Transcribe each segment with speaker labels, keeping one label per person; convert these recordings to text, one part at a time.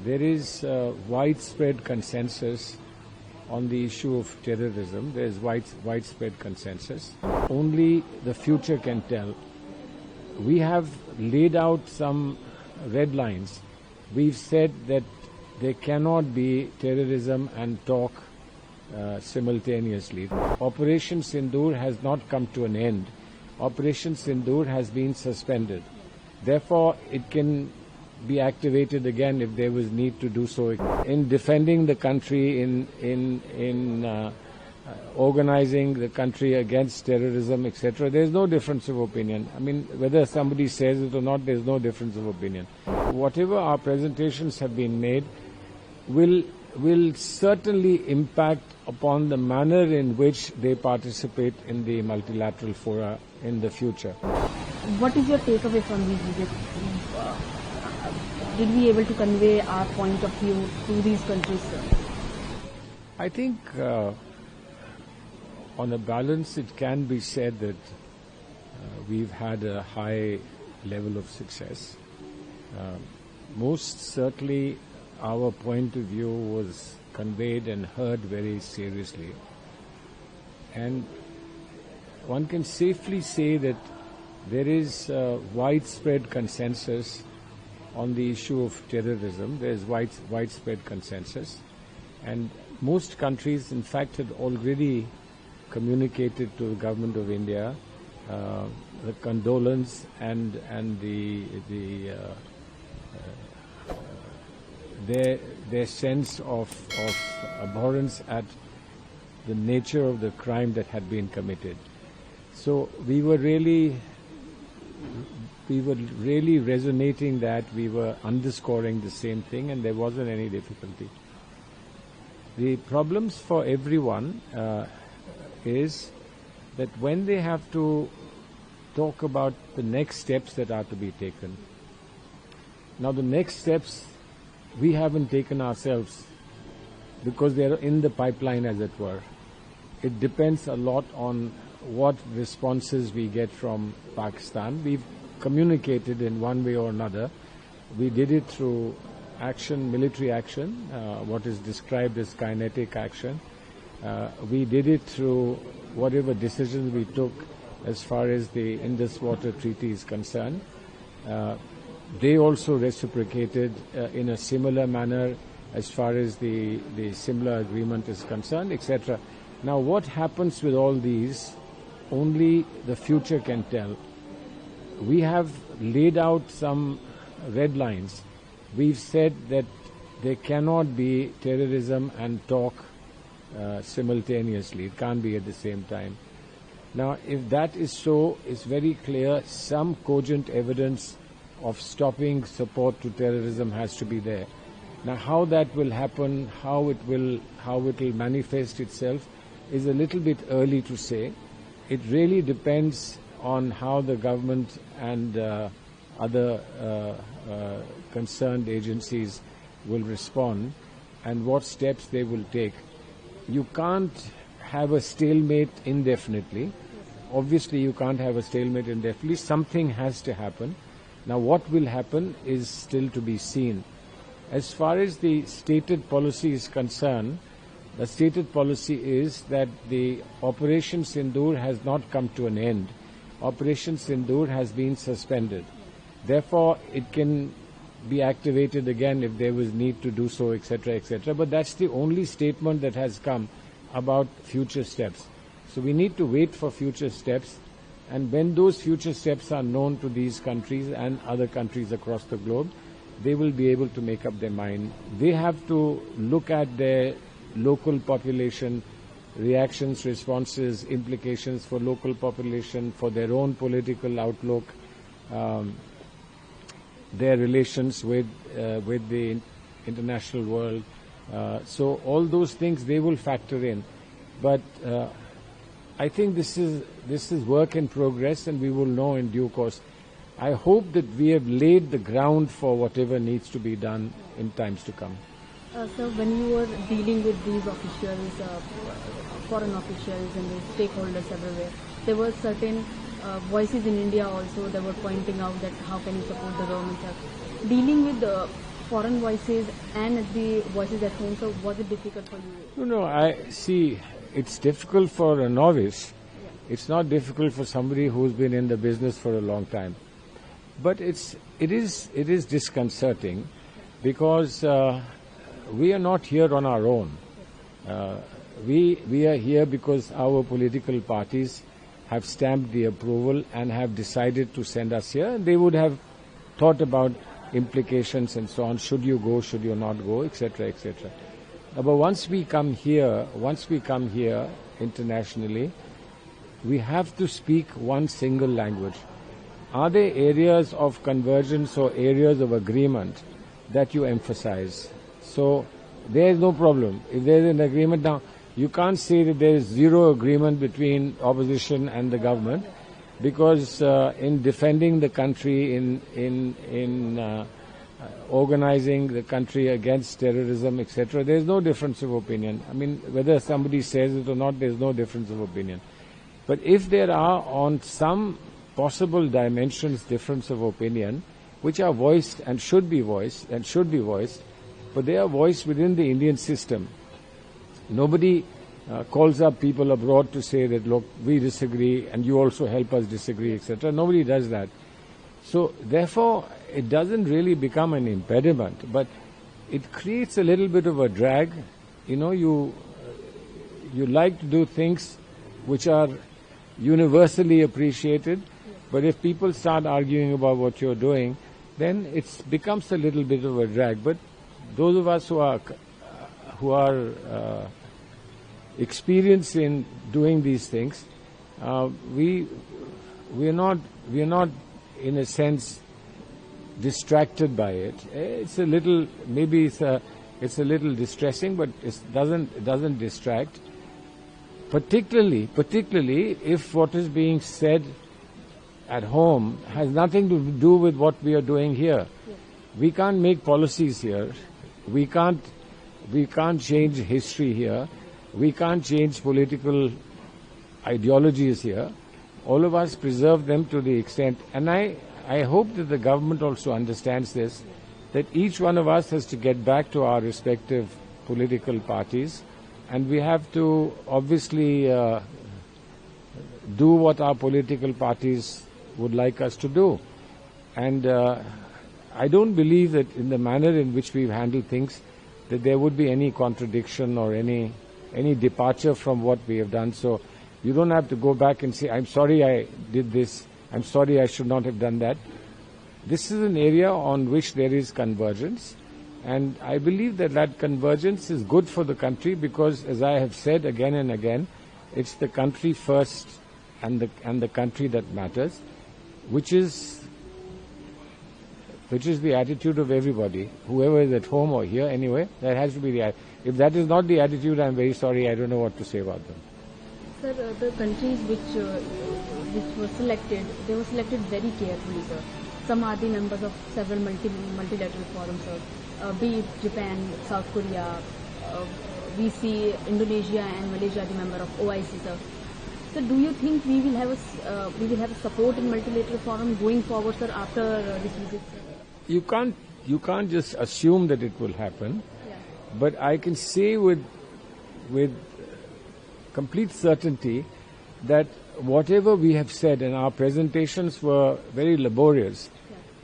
Speaker 1: There is widespread consensus on the issue of terrorism. There is widespread consensus. Only the future can tell. We have laid out some red lines. We've said that there cannot be terrorism and talk simultaneously. Operation Sindoor has not come to an end. Operation Sindoor has been suspended. Therefore, it can be activated again if there was need to do so. In defending the country, in organizing the country against terrorism, etc., there is no difference of opinion. I mean, whether somebody says it or not, there is no difference of opinion. Whatever our presentations have been made will certainly impact upon the manner in which they participate in the multilateral fora in the future.
Speaker 2: What is your takeaway from these visits? Did we able to convey our point of view to these countries, sir?
Speaker 1: I think on a balance it can be said that we've had a high level of success. Most certainly our point of view was conveyed and heard very seriously. And one can safely say that there is widespread consensus on the issue of terrorism. There is widespread consensus. And most countries, in fact, had already communicated to the government of India the condolence and their sense of abhorrence at the nature of the crime that had been committed. So we were really resonating that, we were underscoring the same thing, and there wasn't any difficulty. The problems for everyone is that when they have to talk about the next steps that are to be taken. Now the next steps we haven't taken ourselves because they're in the pipeline, as it were. It depends a lot on what responses we get from Pakistan. We've communicated in one way or another. We did it through action, military action, what is described as kinetic action. We did it through whatever decisions we took as far as the Indus Water Treaty is concerned. They also reciprocated in a similar manner as far as the similar agreement is concerned, etc. Now, what happens with all these, only the future can tell. We have laid out some red lines. We've said that there cannot be terrorism and talk simultaneously. It can't be at the same time. Now, if that is so, it's very clear some cogent evidence of stopping support to terrorism has to be there. Now, how that will happen, how it will manifest itself, is a little bit early to say. It really depends on how the government and other concerned agencies will respond and what steps they will take. You can't have a stalemate indefinitely. Obviously, you can't have a stalemate indefinitely. Something has to happen. Now, what will happen is still to be seen. As far as the stated policy is concerned, the stated policy is that the Operation Sindoor has not come to an end. Operation Sindoor has been suspended. Therefore, it can be activated again if there was need to do so, etc., etc. But that's the only statement that has come about future steps. So we need to wait for future steps. And when those future steps are known to these countries and other countries across the globe, they will be able to make up their mind. They have to look at their local population, reactions, responses, implications for local population, for their own political outlook, their relations with the international world. So all those things they will factor in. But I think this is work in progress, and we will know in due course. I hope that we have laid the ground for whatever needs to be done in times to come.
Speaker 2: So when you were dealing with these officials, foreign officials and the stakeholders everywhere, there were certain voices in India also that were pointing out that how can you support the government. Dealing with foreign voices and the voices at home, so was it difficult for you?
Speaker 1: No, I see. It's difficult for a novice. It's not difficult for somebody who's been in the business for a long time. But it is disconcerting because we are not here on our own. We are here because our political parties have stamped the approval and have decided to send us here. And they would have thought about implications and so on. Should you go? Should you not go? Etc. Etc. But once we come here internationally, we have to speak one single language. Are there areas of convergence or areas of agreement that you emphasize? So there is no problem. If there is an agreement now, you can't say that there is zero agreement between opposition and the government, because in defending the country, in organizing the country against terrorism, etc., there is no difference of opinion. I mean, whether somebody says it or not, there is no difference of opinion. But if there are on some possible dimensions difference of opinion, which are voiced and should be voiced, but they are voiced within the Indian system. Nobody calls up people abroad to say that, look, we disagree and you also help us disagree, etc. Nobody does that. So therefore, it doesn't really become an impediment, but it creates a little bit of a drag. You know, you like to do things which are universally appreciated, but if people start arguing about what you're doing, then it becomes a little bit of a drag. But those of us who are experienced in doing these things, we are not in a sense distracted by it. It's a little, maybe it's a little distressing, but it doesn't distract. Particularly if what is being said at home has nothing to do with what we are doing here.
Speaker 2: Yes.
Speaker 1: We can't make policies here. We can't change history here. We can't change political ideologies here. All of us preserve them to the extent, and I hope that the government also understands this, that each one of us has to get back to our respective political parties, and we have to obviously do what our political parties would like us to do. And I don't believe that in the manner in which we've handled things, that there would be any contradiction or any departure from what we have done. So you don't have to go back and say, I'm sorry I did this, I'm sorry I should not have done that. This is an area on which there is convergence, and I believe that convergence is good for the country because, as I have said again and again, it's the country first and the country that matters, which is the attitude of everybody, whoever is at home or here anyway. That has to be the. If that is not the attitude, I'm very sorry. I don't know what to say about them.
Speaker 2: Sir, the countries which were selected, they were selected very carefully, sir. Some are the members of several multilateral forums, sir. Be it Japan, South Korea, we see Indonesia and Malaysia the member of OIC, sir. So, do you think we will have a support in multilateral forum going forward, sir, after this visit, sir?
Speaker 1: You can't just assume that it will happen,
Speaker 2: Yeah.
Speaker 1: but I can say with complete certainty that whatever we have said, and our presentations were very laborious,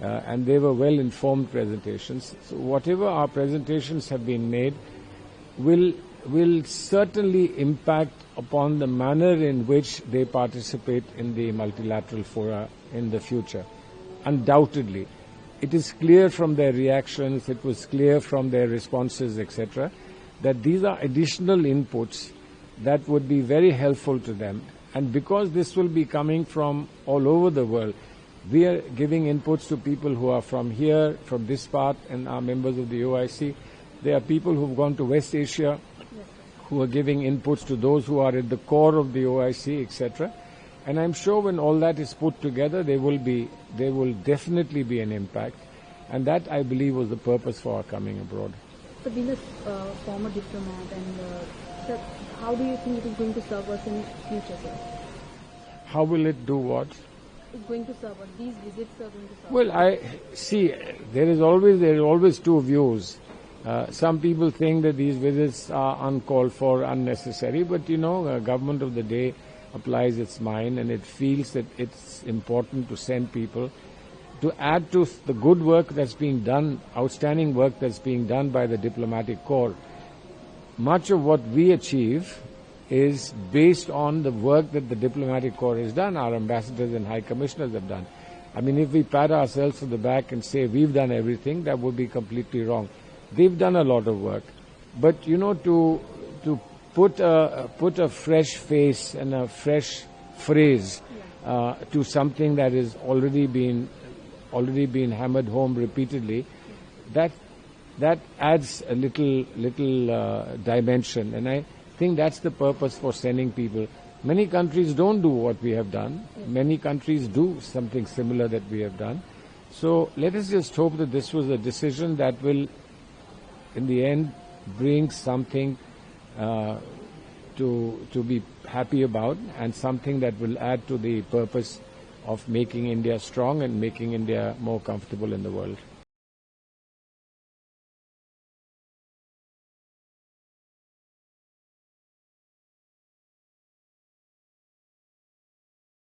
Speaker 1: and they were well-informed presentations. So whatever our presentations have been made will certainly impact upon the manner in which they participate in the multilateral fora in the future. Undoubtedly. It is clear from their reactions, it was clear from their responses, etc., that these are additional inputs that would be very helpful to them. And because this will be coming from all over the world, we are giving inputs to people who are from here, from this part, and are members of the OIC. There are people who have gone to West Asia, who are giving inputs to those who are at the core of the OIC, etc. And I'm sure when all that is put together, there will definitely be an impact. And that, I believe, was the purpose for our coming abroad.
Speaker 2: So, being a former diplomat, and sir, how do you think it is going to serve us in future, sir?
Speaker 1: How will it do what?
Speaker 2: is going to serve, or these visits are going to serve?
Speaker 1: Well, I see. There are always two views. Some people think that these visits are uncalled for, unnecessary, but government of the day applies its mind, and it feels that it's important to send people to add to the good work that's being done, outstanding work that's being done by the diplomatic corps. Much of what we achieve is based on the work that the diplomatic corps has done, our ambassadors and high commissioners have done. I mean, if we pat ourselves on the back and say we've done everything, that would be completely wrong. They've done a lot of work, but to put a fresh face and a fresh phrase to something that is already been hammered home repeatedly, that adds a little dimension, and I think that's the purpose for sending people. Many countries don't do what we have done. Many countries do something similar that we have done. So let us just hope that this was a decision that will, in the end, bring something to be happy about, and something that will add to the purpose of making India strong and making India more comfortable in the world.